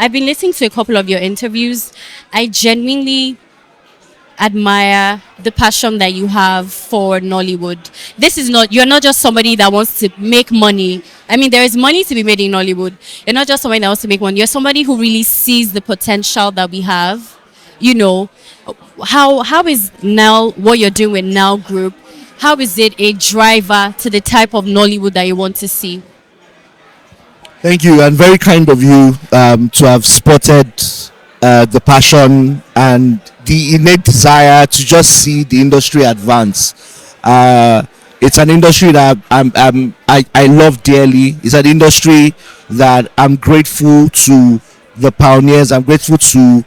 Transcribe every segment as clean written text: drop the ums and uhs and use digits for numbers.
I've been listening to a couple of your interviews. I genuinely admire the passion that you have for Nollywood. This is not, you're not just somebody that wants to make money. I mean, there is money to be made in Nollywood. You're not just somebody that wants to make money. You're somebody who really sees the potential that we have. You know, how is now what you're doing with Nile Group? How is it a driver to the type of Nollywood that you want to see? Thank you, and very kind of you to have spotted the passion and the innate desire to just see the industry advance. It's an industry that I love dearly. It's an industry that I'm grateful to the pioneers. I'm grateful to,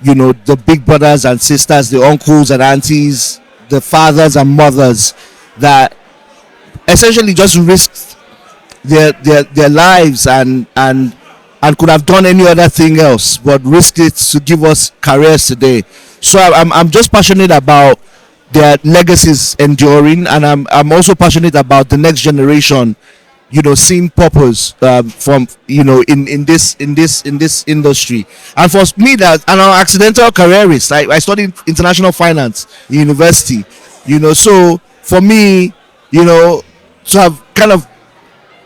you know, the big brothers and sisters, the uncles and aunties, the fathers and mothers that essentially just risked their lives and could have done any other thing else, but risked it to give us careers today. So I'm just passionate about their legacies enduring, and I'm also passionate about the next generation, you know, seeing purpose from, you know, in this industry. And for me, that I'm an accidental careerist. I studied international finance in university, you know. So for me, you know, to have kind of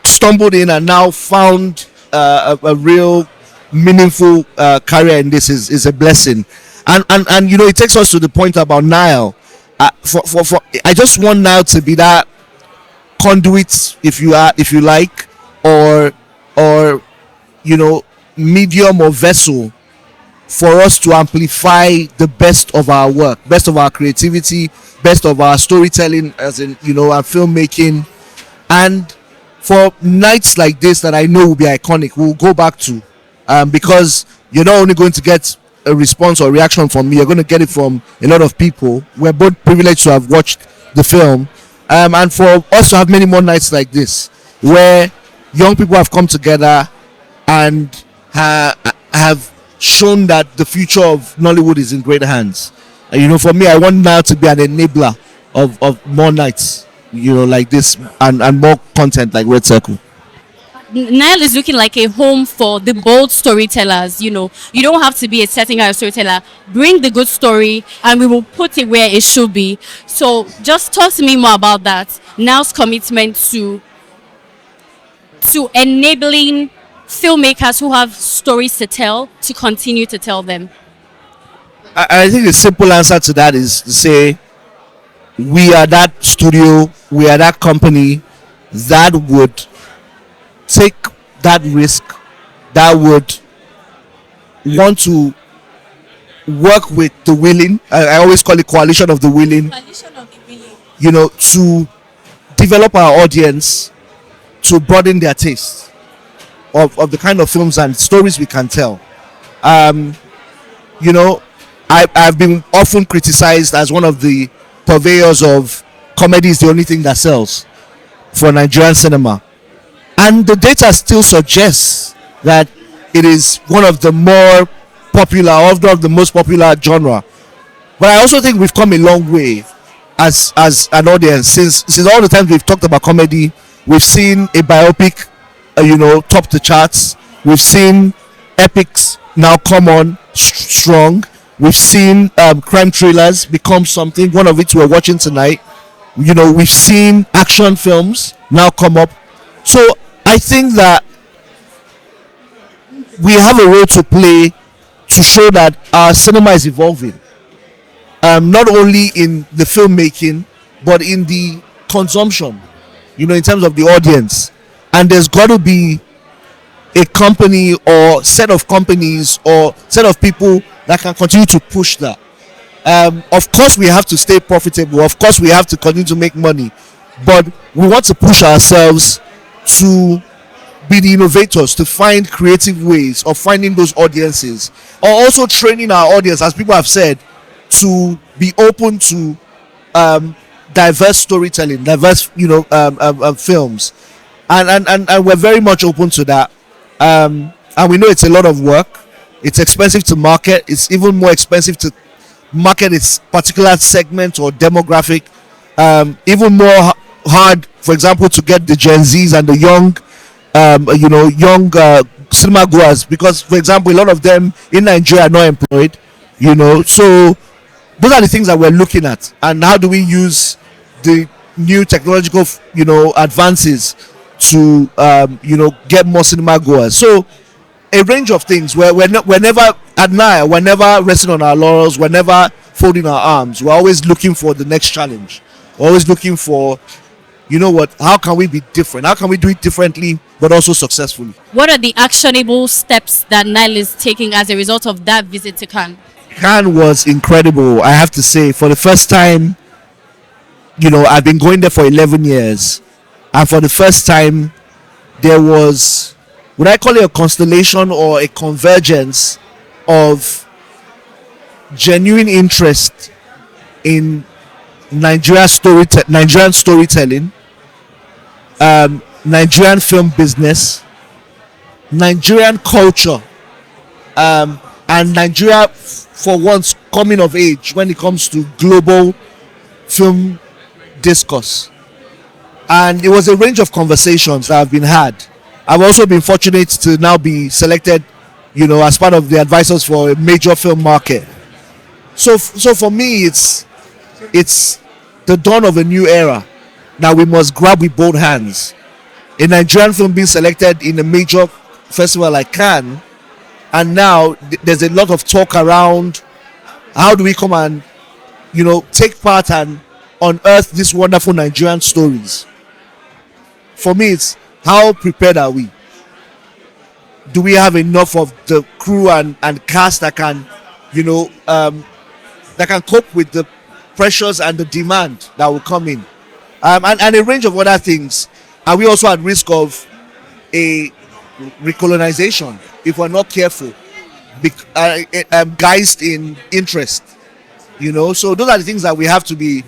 stumbled in and now found a real meaningful career in this is a blessing. And you know, it takes us to the point about Nile. For I just want Nile to be that conduit, if you like, or you know, medium or vessel for us to amplify the best of our work, best of our creativity, best of our storytelling, as in, you know, our filmmaking. And for nights like this that I know will be iconic, we'll go back to, because you're not only going to get a response or reaction from me, you're going to get it from a lot of people. We're both privileged to have watched the film, and for us to have many more nights like this where young people have come together and have shown that the future of Nollywood is in great hands. You know, for me, I want now to be an enabler of more nights, you know, like this, and more content like Red Circle. Nile is looking like a home for the bold storytellers. You know, you don't have to be a certain kind of storyteller. Bring the good story, and we will put it where it should be. So, just talk to me more about that. Nile's commitment to enabling filmmakers who have stories to tell to continue to tell them. I think the simple answer to that is to say we are that studio, we are that company that would take that risk, that would want to work with the willing. I always call it coalition of the willing. Coalition of the willing. You know, to develop our audience, to broaden their taste of the kind of films and stories we can tell. You know, I've been often criticized as one of the purveyors of comedy is the only thing that sells for Nigerian cinema. And the data still suggests that it is one of the more popular, or one of the most popular genre. But I also think we've come a long way as an audience since all the times we've talked about comedy. We've seen a biopic, you know, top the charts. We've seen epics now come on strong. We've seen crime thrillers become something. One of which we're watching tonight. You know, we've seen action films now come up. So I think that we have a role to play to show that our cinema is evolving, not only in the filmmaking but in the consumption, you know, in terms of the audience. And there's got to be a company or set of companies or set of people that can continue to push that. Of course we have to stay profitable, of course we have to continue to make money, but we want to push ourselves to be the innovators, to find creative ways of finding those audiences, or also training our audience, as people have said, to be open to diverse storytelling, diverse, you know, films, and we're very much open to that, and we know it's a lot of work. It's expensive to market. It's even more expensive to market its particular segment or demographic. Even more hard, for example, to get the Gen Zs and the young, cinema goers, because for example a lot of them in Nigeria are not employed, so those are the things that we're looking at, and how do we use the new technological advances to get more cinema goers. So a range of things where we're never at Nile, we're never resting on our laurels, we're never folding our arms. We're always looking for the next challenge. We're always looking for, how can we be different? How can we do it differently but also successfully? What are the actionable steps that Nile is taking as a result of that visit to Cannes? Cannes was incredible, I have to say. For the first time, I've been going there for 11 years, and for the first time there was, would I call it a constellation or a convergence of genuine interest in Nigerian storytelling, Nigerian film business, Nigerian culture, and Nigeria for once coming of age when it comes to global film discourse. And it was a range of conversations that have been had. I've also been fortunate to now be selected, as part of the advisors for a major film market. So for me, it's the dawn of a new era. Now we must grab with both hands. A Nigerian film being selected in a major festival like Cannes, and now there's a lot of talk around how do we come and take part and unearth these wonderful Nigerian stories. For me, it's how prepared are we? Do we have enough of the crew and cast that can that can cope with the pressures and the demand that will come in, and a range of other things? Are we also at risk of a recolonisation if we're not careful, guised in interest? So those are the things that we have to be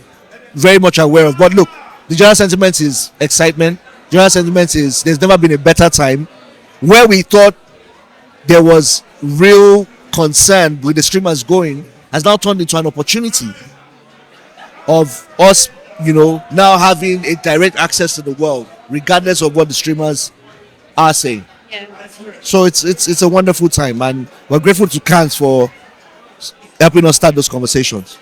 very much aware of. But look, the general sentiment is excitement. General sentiment is there's never been a better time. Where we thought there was real concern with the streamers going has now turned into an opportunity of us, now having a direct access to the world, regardless of what the streamers are saying. So it's a wonderful time, and we're grateful to Cannes for helping us start those conversations.